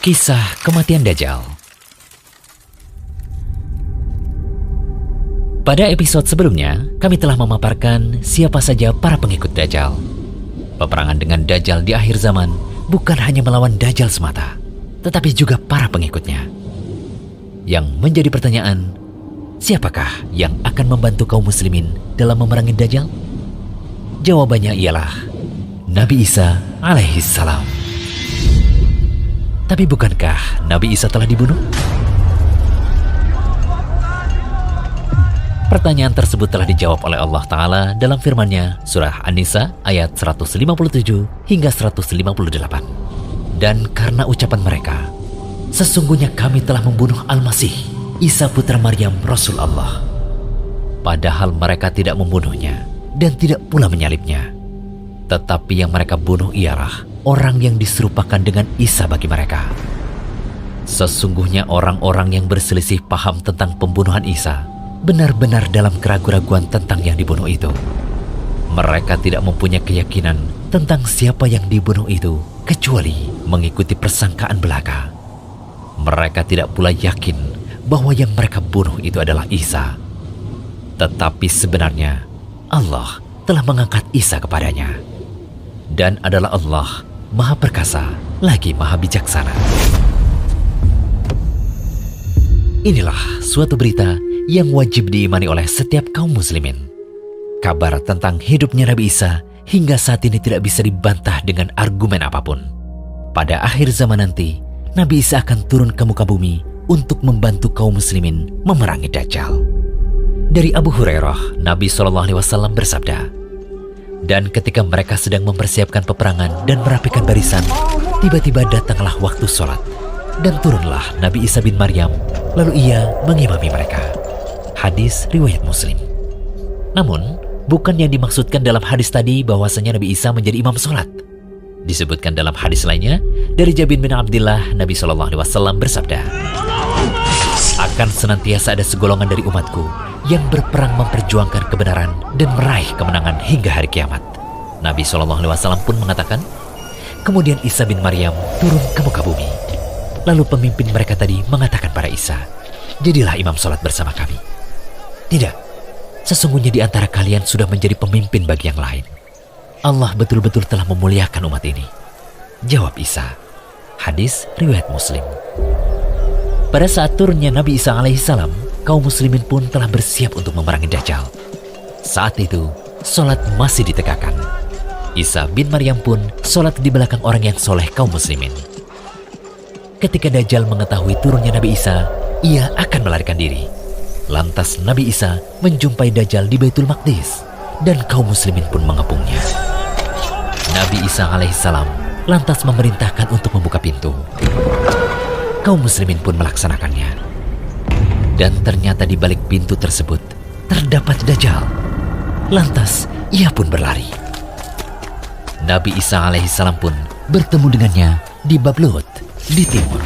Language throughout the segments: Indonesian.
Kisah Kematian Dajjal. Pada episode sebelumnya, kami telah memaparkan siapa saja para pengikut Dajjal. Peperangan dengan Dajjal di akhir zaman bukan hanya melawan Dajjal semata, tetapi juga para pengikutnya. Yang menjadi pertanyaan, siapakah yang akan membantu kaum muslimin dalam memerangi Dajjal? Jawabannya ialah Nabi Isa alaihissalam. Tapi bukankah Nabi Isa telah dibunuh? Pertanyaan tersebut telah dijawab oleh Allah Ta'ala dalam firman-Nya surah An-Nisa ayat 157 hingga 158. Dan karena ucapan mereka, sesungguhnya kami telah membunuh Al-Masih, Isa putra Maryam Rasul Allah. Padahal mereka tidak membunuhnya dan tidak pula menyalibnya. Tetapi yang mereka bunuh ialah orang yang diserupakan dengan Isa bagi mereka. Sesungguhnya orang-orang yang berselisih paham tentang pembunuhan Isa benar-benar dalam keraguan-raguan tentang yang dibunuh itu. Mereka tidak mempunyai keyakinan tentang siapa yang dibunuh itu kecuali mengikuti persangkaan belaka. Mereka tidak pula yakin bahwa yang mereka bunuh itu adalah Isa. Tetapi sebenarnya Allah telah mengangkat Isa kepadanya. Dan adalah Allah Maha Perkasa lagi Maha Bijaksana. Inilah suatu berita yang wajib diimani oleh setiap kaum muslimin. Kabar tentang hidupnya Nabi Isa hingga saat ini tidak bisa dibantah dengan argumen apapun. Pada akhir zaman nanti, Nabi Isa akan turun ke muka bumi untuk membantu kaum muslimin memerangi Dajjal. Dari Abu Hurairah, Nabi SAW bersabda, dan ketika mereka sedang mempersiapkan peperangan dan merapikan barisan, tiba-tiba datanglah waktu sholat, dan turunlah Nabi Isa bin Maryam, lalu ia mengimami mereka. Hadis riwayat Muslim. Namun, bukan yang dimaksudkan dalam hadis tadi bahwasanya Nabi Isa menjadi imam sholat. Disebutkan dalam hadis lainnya, dari Jabir bin Abdullah, Nabi SAW bersabda, akan senantiasa ada segolongan dari umatku yang berperang memperjuangkan kebenaran dan meraih kemenangan hingga hari kiamat. Nabi SAW pun mengatakan, kemudian Isa bin Maryam turun ke muka bumi. Lalu pemimpin mereka tadi mengatakan pada Isa, jadilah imam sholat bersama kami. Tidak, sesungguhnya di antara kalian sudah menjadi pemimpin bagi yang lain. Allah betul-betul telah memuliakan umat ini. Jawab Isa. Hadis riwayat Muslim. Pada saat turunnya Nabi Isa alaihissalam, kaum muslimin pun telah bersiap untuk memerangi Dajjal. Saat itu, sholat masih ditegakkan. Isa bin Maryam pun sholat di belakang orang yang soleh kaum muslimin. Ketika Dajjal mengetahui turunnya Nabi Isa, ia akan melarikan diri. Lantas Nabi Isa menjumpai Dajjal di Baitul Maqdis, dan kaum muslimin pun mengepungnya. Nabi Isa alaihissalam lantas memerintahkan untuk membuka pintu. Kaum muslimin pun melaksanakannya. Dan ternyata di balik pintu tersebut terdapat Dajjal. Lantas ia pun berlari. Nabi Isa alaihissalam pun bertemu dengannya di Bab Lut di timur.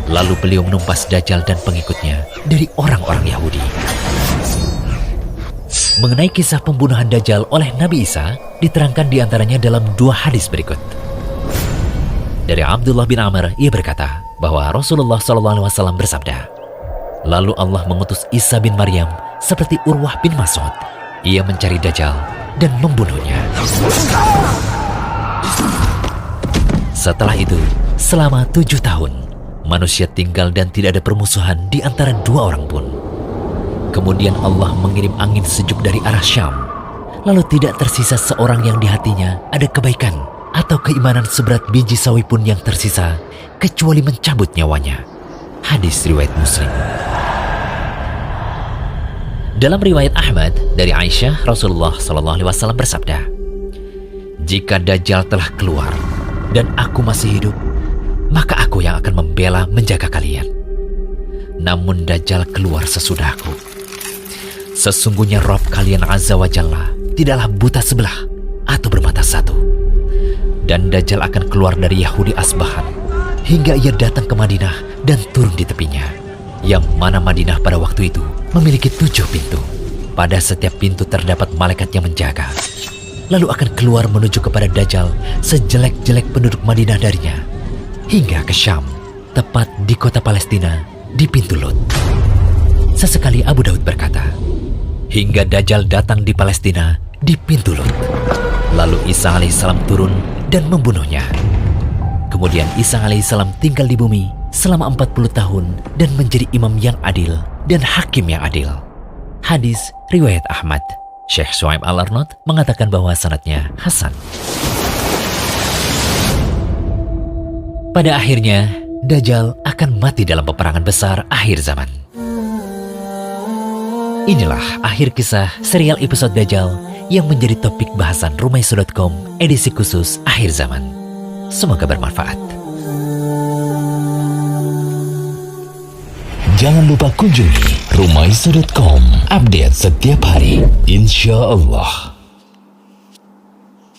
Lalu beliau menumpas Dajjal dan pengikutnya dari orang-orang Yahudi. Mengenai kisah pembunuhan Dajjal oleh Nabi Isa diterangkan diantaranya dalam dua hadis berikut. Dari Abdullah bin Amr, ia berkata bahwa Rasulullah SAW bersabda, lalu Allah mengutus Isa bin Maryam seperti Urwah bin Mas'ud. Ia mencari Dajjal dan membunuhnya. Setelah itu, selama 7 tahun, manusia tinggal dan tidak ada permusuhan di antara dua orang pun. Kemudian Allah mengirim angin sejuk dari arah Syam. Lalu tidak tersisa seorang yang di hatinya ada kebaikan atau keimanan seberat biji sawi pun yang tersisa, kecuali mencabut nyawanya. Hadis riwayat Muslim. Dalam riwayat Ahmad dari Aisyah, Rasulullah SAW bersabda, jika Dajjal telah keluar dan aku masih hidup, maka aku yang akan membela menjaga kalian. Namun Dajjal keluar sesudahku. Sesungguhnya Rabb kalian Azza wa Jalla tidaklah buta sebelah atau bermata satu. Dan Dajjal akan keluar dari Yahudi Asbahan hingga ia datang ke Madinah dan turun di tepinya, yang mana Madinah pada waktu itu memiliki 7 pintu. Pada setiap pintu terdapat malaikat yang menjaga. Lalu akan keluar menuju kepada Dajjal sejelek-jelek penduduk Madinah darinya, hingga ke Syam, tepat di kota Palestina, di pintu Lut. Sesekali Abu Daud berkata, hingga Dajjal datang di Palestina, di pintu Lut. Lalu Isa alaihissalam turun dan membunuhnya. Kemudian Isa alaihissalam tinggal di bumi selama 40 tahun dan menjadi imam yang adil dan hakim yang adil. Hadis riwayat Ahmad. Syekh Shuaib Al-Arnaud mengatakan bahwa sanadnya hasan. Pada akhirnya, Dajjal akan mati dalam peperangan besar akhir zaman. Inilah akhir kisah serial episode Dajjal yang menjadi topik bahasan Rumaiso.com edisi khusus akhir zaman. Semoga bermanfaat. Jangan lupa kunjungi Rumaiso.com, update setiap hari, insya Allah.